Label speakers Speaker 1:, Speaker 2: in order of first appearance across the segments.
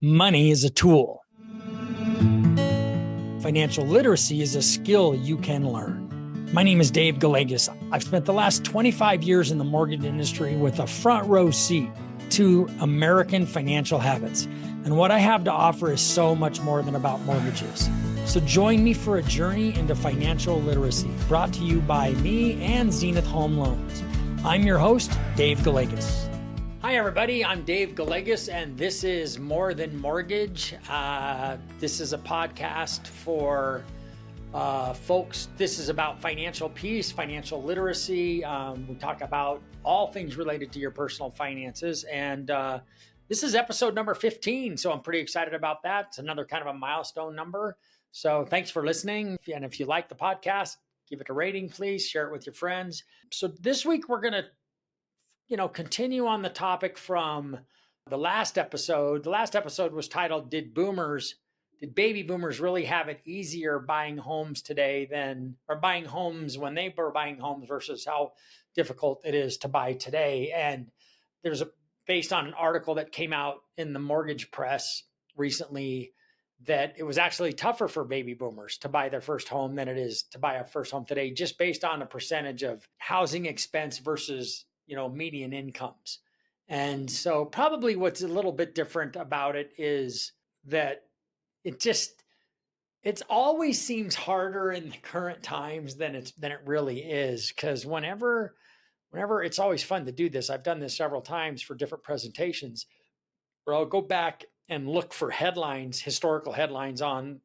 Speaker 1: Money is a tool. Financial literacy is a skill you can learn. My name is Dave Gallegos. I've spent the last 25 years in the mortgage industry with a front row seat to American financial habits. And what I have to offer is so much more than about mortgages. So join me for a journey into financial literacy, brought to you by me and Zenith Home Loans. I'm your host, Dave Gallegos. Hi, everybody. I'm Dave Gallegos, and this is More Than Mortgage. This is a podcast for folks. This is about financial peace, financial literacy. We talk about all things related to your personal finances. And this is episode number 15. So I'm pretty excited about that. It's another kind of a milestone number. So thanks for listening. And if you like the podcast, give it a rating, please. Share it with your friends. So this week, we're going to continue on the topic from the last episode. The last episode was titled, Did baby boomers really have it easier buying homes today or buying homes when they were buying homes versus how difficult it is to buy today? And based on an article that came out in the mortgage press recently, that it was actually tougher for baby boomers to buy their first home than it is to buy a first home today, just based on the percentage of housing expense versus median incomes. And so probably what's a little bit different about it is that it always seems harder in the current times than it really is. Because whenever it's always fun to do this. I've done this several times for different presentations where I'll go back and look for historical headlines on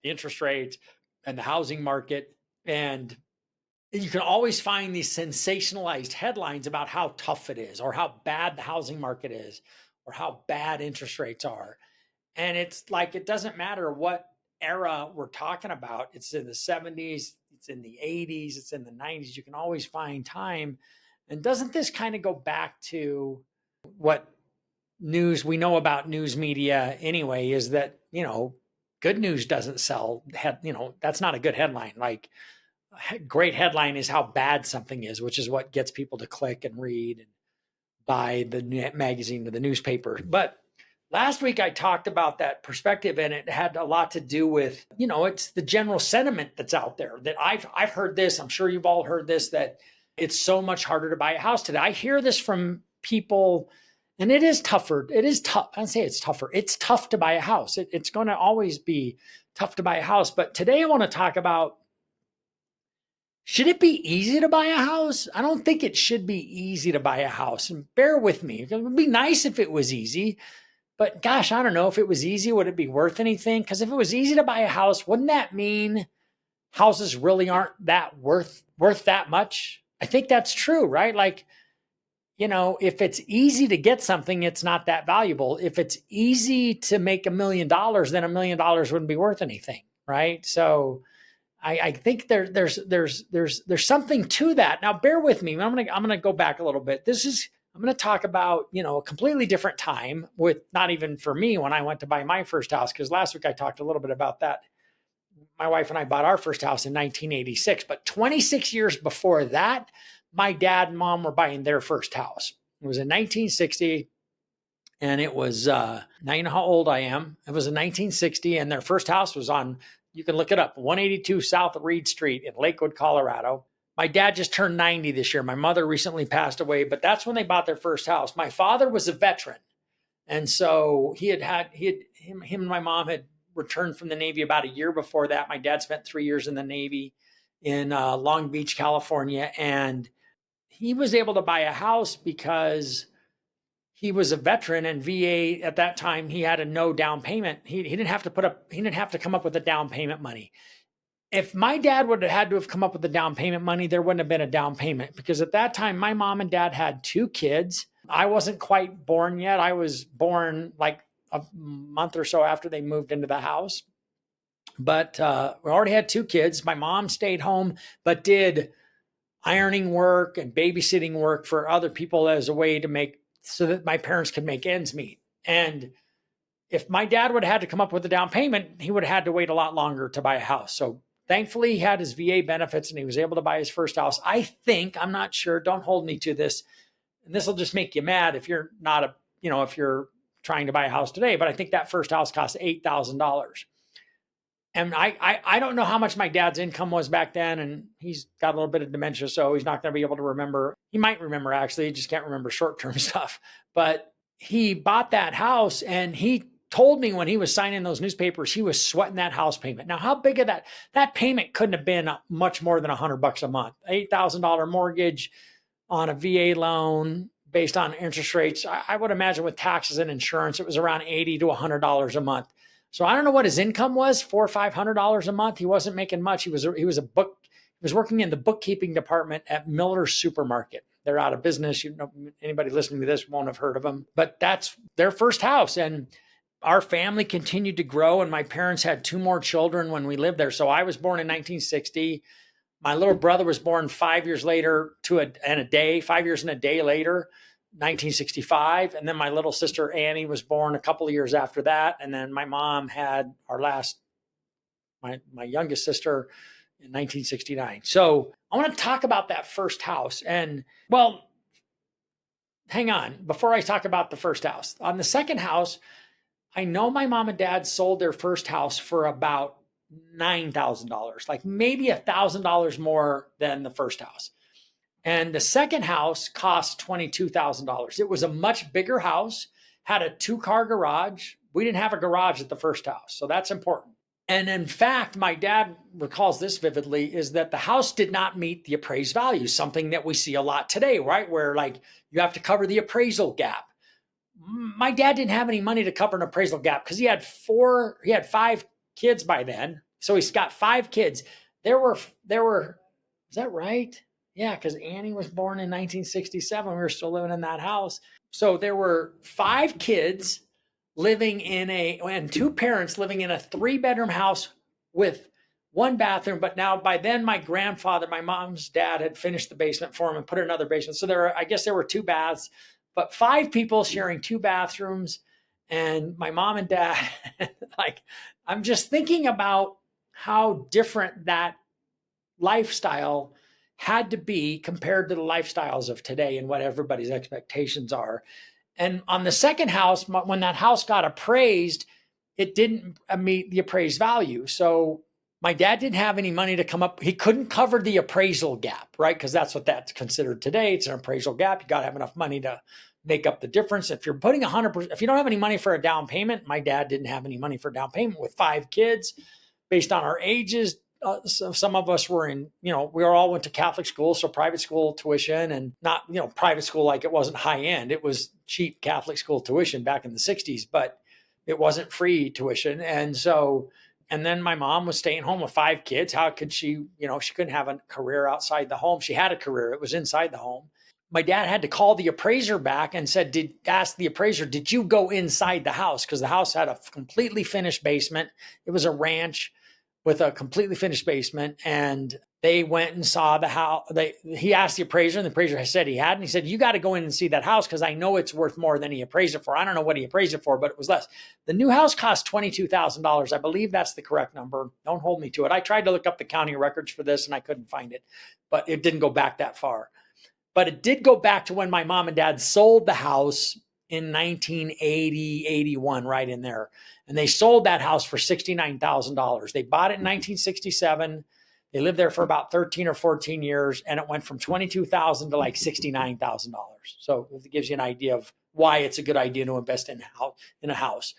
Speaker 1: the interest rates and the housing market. And you can always find these sensationalized headlines about how tough it is, or how bad the housing market is, or how bad interest rates are. And it's like, it doesn't matter what era we're talking about. It's in the 70s, it's in the 80s, it's in the 90s. You can always find time. And doesn't this kind of go back to what news we know about news media anyway, is that, good news doesn't sell. That's not a good headline. Like, great headline is how bad something is, which is what gets people to click and read and buy the magazine or the newspaper. But last week I talked about that perspective, and it had a lot to do with, it's the general sentiment that's out there that I've heard this. I'm sure you've all heard this, that it's so much harder to buy a house today. I hear this from people, and it is tougher. It is tough. I don't say it's tougher. It's tough to buy a house. It's going to always be tough to buy a house. But today I want to talk about, should it be easy to buy a house? I don't think it should be easy to buy a house. And bear with me, because it would be nice if it was easy. But gosh, I don't know, if it was easy, would it be worth anything? Because if it was easy to buy a house, wouldn't that mean houses really aren't that worth that much? I think that's true, right? Like, if it's easy to get something, it's not that valuable. If it's easy to make $1 million, then $1 million wouldn't be worth anything, right? So I think there's something to that. Now, bear with me. I'm gonna go back a little bit. I'm gonna talk about a completely different time, with not even for me when I went to buy my first house, because last week I talked a little bit about that. My wife and I bought our first house in 1986, but 26 years before that, my dad and mom were buying their first house. It was in 1960, and it was now you know how old I am. It was in 1960, and their first house was on, you can look it up, 182 South Reed Street in Lakewood, Colorado. My dad just turned 90 this year. My mother recently passed away, but that's when they bought their first house. My father was a veteran. And so him and my mom had returned from the Navy about a year before that. My dad spent 3 years in the Navy in Long Beach, California. And he was able to buy a house because he was a veteran, and VA at that time, he had a no down payment. He didn't have to come up with the down payment money. If my dad would have had to have come up with the down payment money, there wouldn't have been a down payment, because at that time, my mom and dad had 2 kids. I wasn't quite born yet. I was born like a month or so after they moved into the house. But we already had 2 kids. My mom stayed home, but did ironing work and babysitting work for other people as a way to so that my parents could make ends meet. And if my dad would have had to come up with a down payment, he would have had to wait a lot longer to buy a house. So thankfully, he had his VA benefits, and he was able to buy his first house. I think, I'm not sure, don't hold me to this, and this will just make you mad if you're not if you're trying to buy a house today, but I think that first house cost $8,000. And I don't know how much my dad's income was back then, and he's got a little bit of dementia, so he's not going to be able to remember. He might remember, actually, he just can't remember short-term stuff. But he bought that house, and he told me when he was signing those newspapers, he was sweating that house payment. Now, how big of that payment couldn't have been much more than $100 a month. $8,000 mortgage on a VA loan based on interest rates. I would imagine with taxes and insurance, it was around $80 to $100 a month. So I don't know what his income was, $400 or $500 a month. He wasn't making much. He was working in the bookkeeping department at Miller's Supermarket. They're out of business. Anybody listening to this won't have heard of them, but that's their first house. And our family continued to grow, and my parents had 2 more children when we lived there. So I was born in 1960. My little brother was born 5 years later 5 years and a day later, 1965. And then my little sister Annie was born a couple of years after that. And then my mom had my youngest sister in 1969. So I want to talk about that first house. And well, hang on. Before I talk about the first house, on the second house, I know my mom and dad sold their first house for about $9,000, like maybe $1,000 more than the first house. And the second house cost $22,000. It was a much bigger house, had a 2-car garage. We didn't have a garage at the first house, so that's important. And in fact, my dad recalls this vividly, is that the house did not meet the appraised value, something that we see a lot today, right? Where like you have to cover the appraisal gap. My dad didn't have any money to cover an appraisal gap because he had 5 kids by then. So he's got 5 kids. There were, is that right? Yeah, because Annie was born in 1967. We were still living in that house. So there were 5 kids and 2 parents living in a 3-bedroom house with 1 bathroom. But now by then, my grandfather, my mom's dad, had finished the basement for him and put another basement. So I guess there were 2 baths, but 5 people sharing 2 bathrooms. And my mom and dad, like, I'm just thinking about how different that lifestyle had to be compared to the lifestyles of today and what everybody's expectations are. And on the second house, when that house got appraised, it didn't meet the appraised value. So my dad didn't have any money to come up. He couldn't cover the appraisal gap, right? Because that's what that's considered today. It's an appraisal gap. You got to have enough money to make up the difference. If you're putting 100%, if you don't have any money for a down payment, my dad didn't have any money for a down payment with 5 kids. Based on our ages, so some of us were we all went to Catholic school, so private school tuition, and not, private school like it wasn't high end. It was cheap Catholic school tuition back in the 60s, but it wasn't free tuition. And then my mom was staying home with 5 kids. How could she, she couldn't have a career outside the home. She had a career. It was inside the home. My dad had to call the appraiser back and ask the appraiser, did you go inside the house? Because the house had a completely finished basement. It was a ranch with a completely finished basement. And they went and saw the house. He asked the appraiser, and the appraiser said he had. And he said, you got to go in and see that house because I know it's worth more than he appraised it for. I don't know what he appraised it for, but it was less. The new house cost $22,000. I believe that's the correct number. Don't hold me to it. I tried to look up the county records for this and I couldn't find it, but it didn't go back that far. But it did go back to when my mom and dad sold the house in 1980, 81, right in there. And they sold that house for $69,000. They bought it in 1967. They lived there for about 13 or 14 years, and it went from $22,000 to like $69,000. So it gives you an idea of why it's a good idea to invest in a house.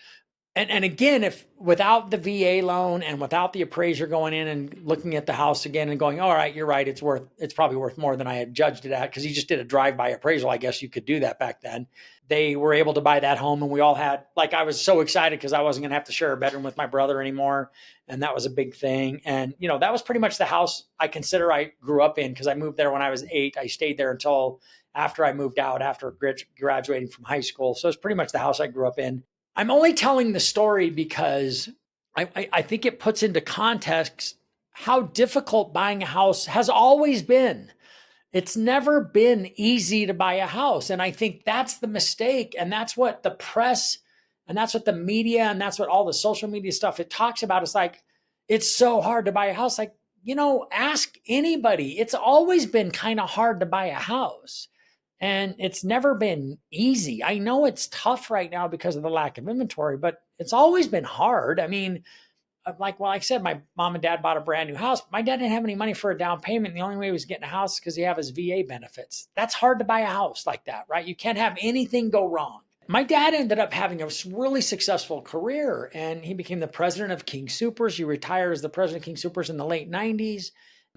Speaker 1: And again, if without the VA loan and without the appraiser going in and looking at the house again and going, all right, you're right, it's probably worth more than I had judged it at, because he just did a drive-by appraisal. I guess you could do that back then. They were able to buy that home, and we all had, I was so excited because I wasn't going to have to share a bedroom with my brother anymore. And that was a big thing. And, that was pretty much the house I consider I grew up in, because I moved there when I was 8. I stayed there until after I moved out, after graduating from high school. So it's pretty much the house I grew up in. I'm only telling the story because I think it puts into context how difficult buying a house has always been. It's never been easy to buy a house. And I think that's the mistake. And that's what the press, and that's what the media, and that's what all the social media stuff it talks about. It's like, it's so hard to buy a house. Ask anybody. It's always been kind of hard to buy a house. And it's never been easy. I know it's tough right now because of the lack of inventory, but it's always been hard. I mean, like I said, my mom and dad bought a brand new house. My dad didn't have any money for a down payment. The only way he was getting a house is because he had his VA benefits. That's hard to buy a house like that, right? You can't have anything go wrong. My dad ended up having a really successful career, and he became the president of King Soopers. He retired as the president of King Soopers in the late 90s.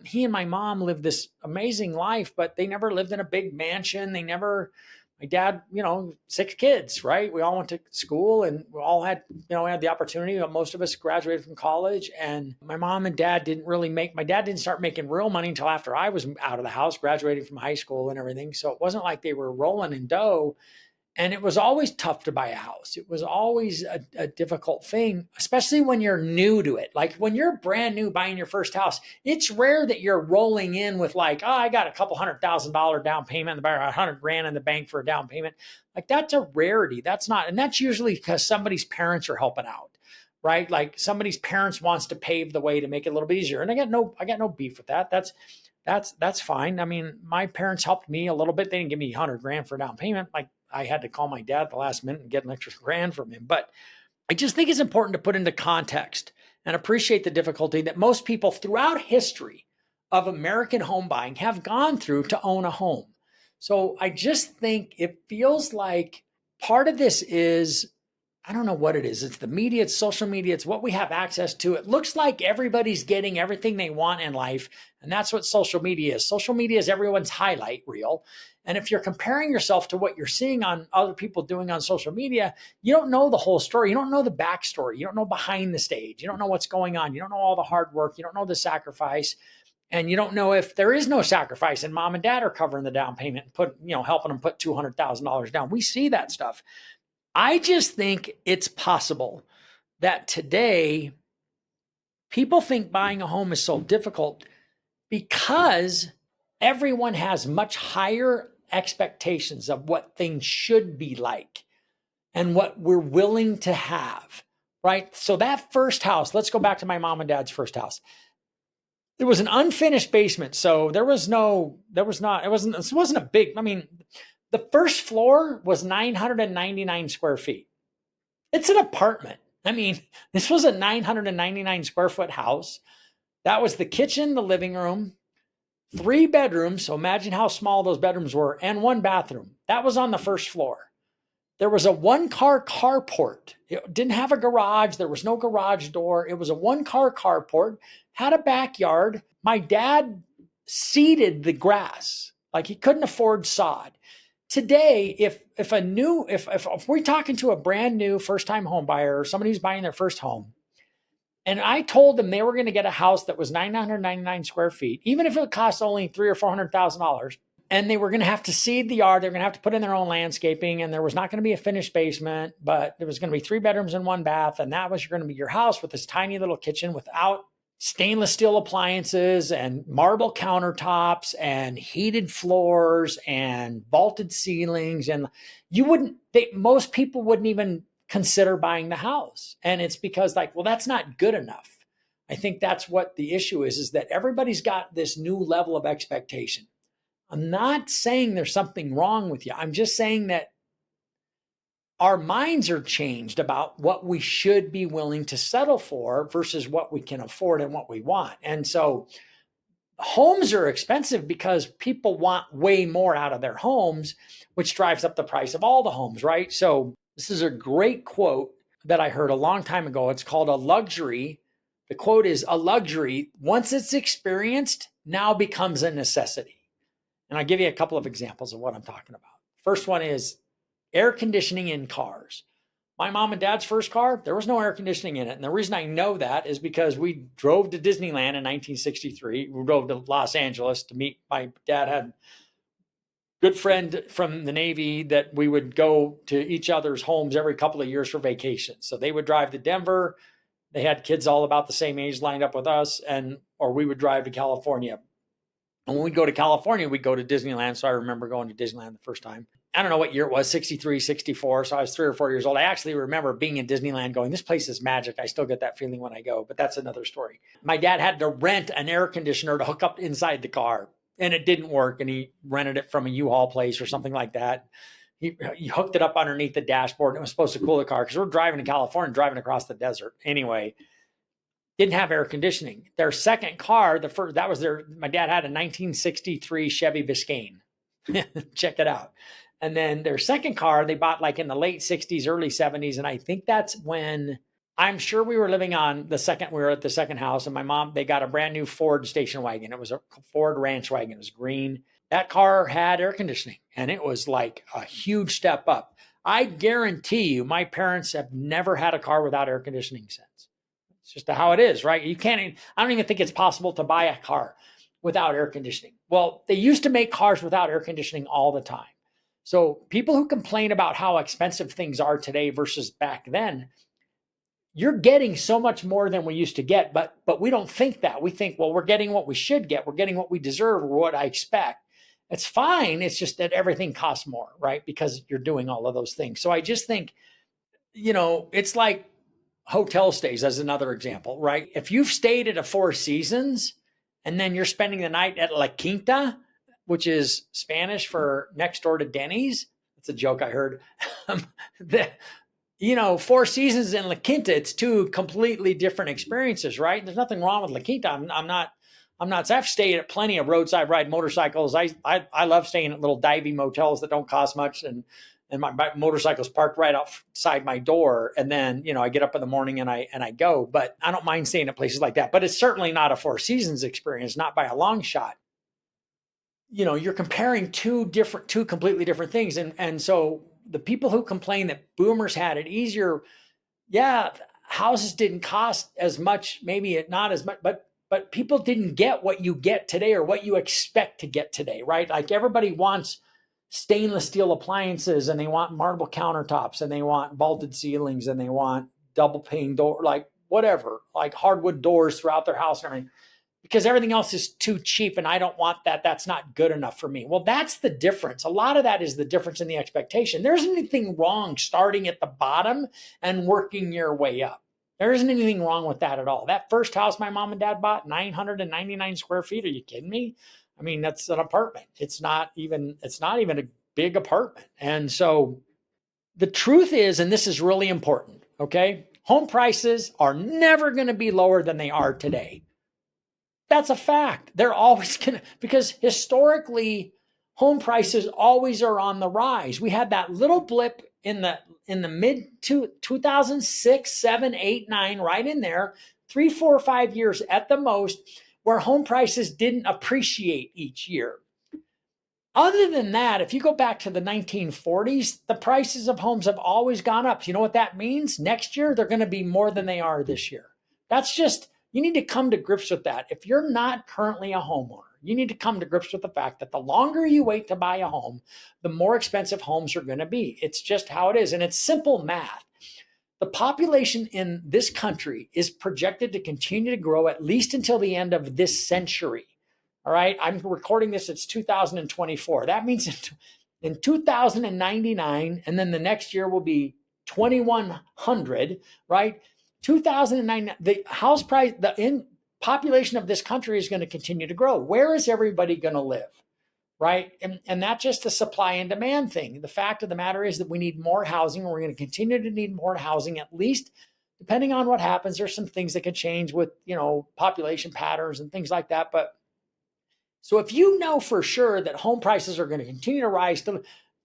Speaker 1: He and my mom lived this amazing life, but they never lived in a big mansion. My dad, 6 kids, right? We all went to school and we all had the opportunity. Most of us graduated from college, and my mom and dad my dad didn't start making real money until after I was out of the house, graduating from high school and everything. So it wasn't like they were rolling in dough. And it was always tough to buy a house. It was always a difficult thing, especially when you're new to it. Like when you're brand new buying your first house, it's rare that you're rolling in with like, oh, I got a couple $100,000 down payment, or $100,000 in the bank for a down payment. Like that's a rarity. And that's usually because somebody's parents are helping out, right? Like somebody's parents wants to pave the way to make it a little bit easier. And I got no beef with that. That's fine. I mean, my parents helped me a little bit. They didn't give me $100,000 for a down payment. Like I had to call my dad at the last minute and get an extra $1,000 from him. But I just think it's important to put into context and appreciate the difficulty that most people throughout history of American home buying have gone through to own a home. So I just think it feels like part of this is, I don't know what it is. It's the media, it's social media, it's what we have access to. It looks like everybody's getting everything they want in life. And that's what social media is. Social media is everyone's highlight reel. And if you're comparing yourself to what you're seeing on other people doing on social media, you don't know the whole story. You don't know the backstory. You don't know behind the stage. You don't know what's going on. You don't know all the hard work. You don't know the sacrifice. And you don't know if there is no sacrifice and mom and dad are covering the down payment and helping them put $200,000 down. We see that stuff. I just think it's possible that today people think buying a home is so difficult because everyone has much higher expectations of what things should be like and what we're willing to have, right? So that first house, let's go back to my mom and dad's first house. It was an unfinished basement. So it wasn't a big, the first floor was 999 square feet. It's an apartment. This was a 999 square foot house. That was the kitchen, the living room, 3 bedrooms. So imagine how small those bedrooms were, and 1 bathroom. That was on the first floor. There was a 1-car carport. It didn't have a garage. There was no garage door. It was a 1-car carport, had a backyard. My dad seeded the grass. Like he couldn't afford sod. Today, if we're talking to a brand new first-time home buyer or somebody who's buying their first home, and I told them they were going to get a house that was 999 square feet, even if it cost only $300,000 or $400,000, and they were going to have to seed the yard, they're going to have to put in their own landscaping, and there was not going to be a finished basement, but there was going to be 3 bedrooms and 1 bath, and that was going to be your house with this tiny little kitchen without stainless steel appliances and marble countertops and heated floors and vaulted ceilings. And most people wouldn't even consider buying the house. And it's because that's not good enough. I think that's what the issue is that everybody's got this new level of expectation. I'm not saying there's something wrong with you. I'm just saying that our minds are changed about what we should be willing to settle for versus what we can afford and what we want. And so homes are expensive because people want way more out of their homes, which drives up the price of all the homes, right? So this is a great quote that I heard a long time ago. It's called a luxury. The quote is, a luxury, once it's experienced, now becomes a necessity. And I'll give you a couple of examples of what I'm talking about. First one is air conditioning in cars. My mom and dad's first car, there was no air conditioning in it. And the reason I know that is because we drove to Disneyland in 1963. We drove to Los Angeles to meet, my dad had a good friend from the Navy that we would go to each other's homes every couple of years for vacation. So they would drive to Denver. They had kids all about the same age lined up with us, or we would drive to California. And when we'd go to California, we'd go to Disneyland. So I remember going to Disneyland the first time. I don't know what year it was, 63, 64. So I was 3 or 4 years old. I actually remember being in Disneyland going, this place is magic. I still get that feeling when I go, but that's another story. My dad had to rent an air conditioner to hook up inside the car. and it didn't work. And he rented it from a U-Haul place or something like that. He hooked it up underneath the dashboard. And it was supposed to cool the car because we're driving to California, driving across the desert. Anyway, didn't have air conditioning. Their second car, my dad had a 1963 Chevy Biscayne. Check it out. And then their second car, they bought like in the late 60s, early 70s. And I think that's when, I'm sure we were living on we were at the second house, and my mom, they got a brand new Ford station wagon. It was a Ford ranch wagon. It was green. That car had air conditioning, and it was like a huge step up. I guarantee you, my parents have never had a car without air conditioning since. It's just how it is, right? I don't even think it's possible to buy a car without air conditioning. Well, they used to make cars without air conditioning all the time. So people who complain about how expensive things are today versus back then, you're getting so much more than we used to get, but we don't think that. We think, well, we're getting what we should get. We're getting what we deserve or what I expect. It's fine. It's just that everything costs more, right? Because you're doing all of those things. So I just think, it's like hotel stays as another example, right? If you've stayed at a Four Seasons and then you're spending the night at La Quinta, which is Spanish for next door to Denny's. That's a joke I heard. Four Seasons and La Quinta, it's two completely different experiences, right? There's nothing wrong with La Quinta. I'm not, I've stayed at plenty of roadside ride motorcycles. I love staying at little divey motels that don't cost much. And my motorcycle's parked right outside my door. And then, I get up in the morning and I go, but I don't mind staying at places like that. But it's certainly not a Four Seasons experience, not by a long shot. You're comparing two completely different things. And so the people who complain that boomers had it easier, yeah, houses didn't cost as much, maybe not as much, but people didn't get what you get today or what you expect to get today, right? Like everybody wants stainless steel appliances, and they want marble countertops, and they want vaulted ceilings, and they want double pane door, like whatever, like hardwood doors throughout their house and everything, because everything else is too cheap and I don't want that. That's not good enough for me. Well, that's the difference. A lot of that is the difference in the expectation. There isn't anything wrong starting at the bottom and working your way up. There isn't anything wrong with that at all. That first house my mom and dad bought, 999 square feet. Are you kidding me? I mean, that's an apartment. It's not even a big apartment. And so the truth is, and this is really important, okay? Home prices are never going to be lower than they are today. That's a fact. They're always going to, because historically, home prices always are on the rise. We had that little blip in the mid 2006, 7, 8, 9, right in there, 3, 4, 5 years at the most, where home prices didn't appreciate each year. Other than that, if you go back to the 1940s, the prices of homes have always gone up. You know what that means? Next year, they're going to be more than they are this year. That's just, you need to come to grips with that. If you're not currently a homeowner, you need to come to grips with the fact that the longer you wait to buy a home, the more expensive homes are going to be. It's just how it is. And it's simple math. The population in this country is projected to continue to grow at least until the end of this century. All right. I'm recording this. It's 2024. That means in 2099, and then the next year will be 2100, right? 2009, the house price, population of this country is going to continue to grow. Where is everybody going to live? Right. And that's just the supply and demand thing. The fact of the matter is that we need more housing, and we're going to continue to need more housing, at least depending on what happens. There's some things that can change with, population patterns and things like that. But so if you know for sure that home prices are going to continue to rise,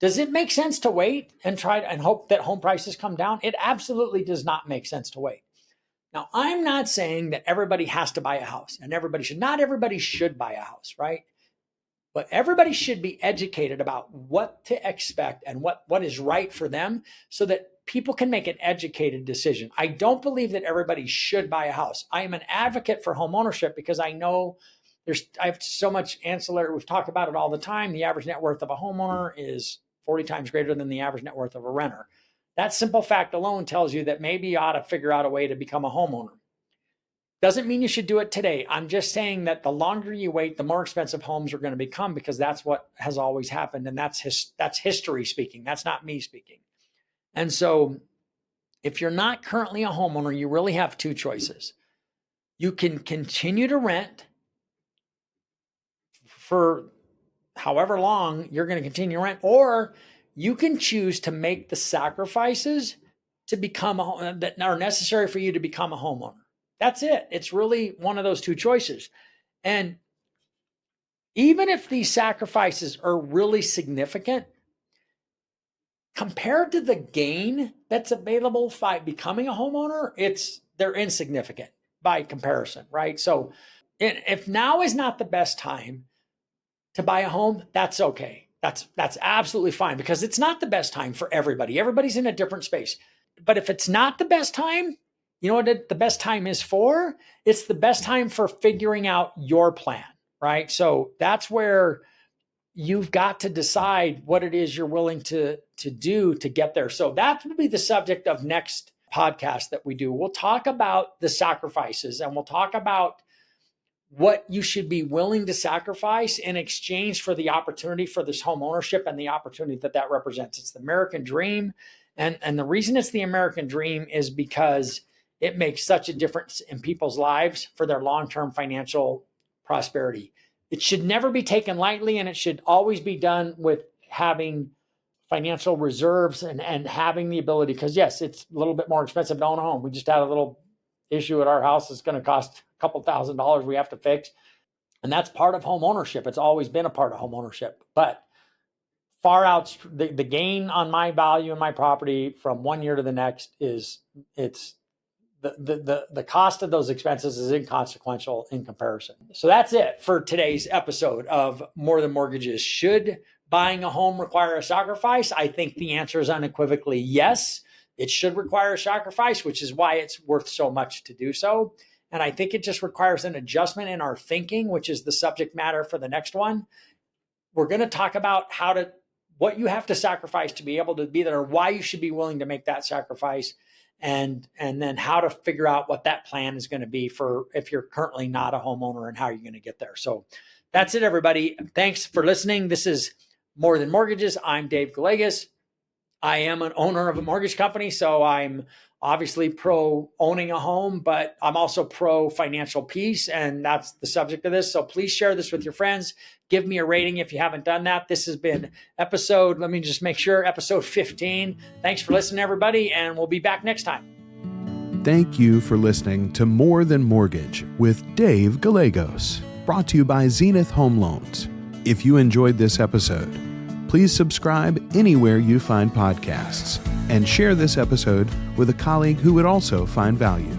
Speaker 1: does it make sense to wait and try and hope that home prices come down? It absolutely does not make sense to wait. Now, I'm not saying that everybody has to buy a house, and not everybody should buy a house, right? But everybody should be educated about what to expect and what is right for them, so that people can make an educated decision. I don't believe that everybody should buy a house. I am an advocate for home ownership because I know I have so much ancillary. We've talked about it all the time. The average net worth of a homeowner is 40 times greater than the average net worth of a renter. That simple fact alone tells you that maybe you ought to figure out a way to become a homeowner. Doesn't mean you should do it today. I'm just saying that the longer you wait, the more expensive homes are going to become, because that's what has always happened. And that's history speaking. That's not me speaking. And so if you're not currently a homeowner, you really have two choices. You can continue to rent for however long you're going to continue to rent, or you can choose to make the sacrifices to become that are necessary for you to become a homeowner. That's it. It's really one of those two choices. And even if these sacrifices are really significant, compared to the gain that's available by becoming a homeowner, they're insignificant by comparison, right? So if now is not the best time to buy a home, that's okay. That's absolutely fine, because it's not the best time for everybody. Everybody's in a different space. But if it's not the best time, you know what the best time is for? It's the best time for figuring out your plan, right? So that's where you've got to decide what it is you're willing to do to get there. So that will be the subject of next podcast that we do. We'll talk about the sacrifices, and we'll talk about what you should be willing to sacrifice in exchange for the opportunity for this home ownership and the opportunity that represents. It's the American dream. And the reason it's the American dream is because it makes such a difference in people's lives for their long-term financial prosperity. It should never be taken lightly, and it should always be done with having financial reserves and having the ability, because yes, it's a little bit more expensive to own a home. We just had a little issue at our house. It's going to cost a couple $1,000s we have to fix. And that's part of home ownership. It's always been a part of home ownership. But far out, the gain on my value in my property from one year to the next the cost of those expenses is inconsequential in comparison. So that's it for today's episode of More Than Mortgages. Should buying a home require a sacrifice? I think the answer is unequivocally yes. It should require a sacrifice, which is why it's worth so much to do so. And I think it just requires an adjustment in our thinking, which is the subject matter for the next one. We're going to talk about what you have to sacrifice to be able to be there, why you should be willing to make that sacrifice, and then how to figure out what that plan is going to be for if you're currently not a homeowner and how you're going to get there. So that's it, everybody. Thanks for listening. This is More Than Mortgages. I'm Dave Gallegos. I am an owner of a mortgage company, so I'm obviously pro owning a home, but I'm also pro financial peace, and that's the subject of this. So please share this with your friends. Give me a rating if you haven't done that. This has been episode 15. Thanks for listening, everybody, and we'll be back next time.
Speaker 2: Thank you for listening to More Than Mortgage with Dave Gallegos, brought to you by Zenith Home Loans. If you enjoyed this episode, please subscribe anywhere you find podcasts and share this episode with a colleague who would also find value.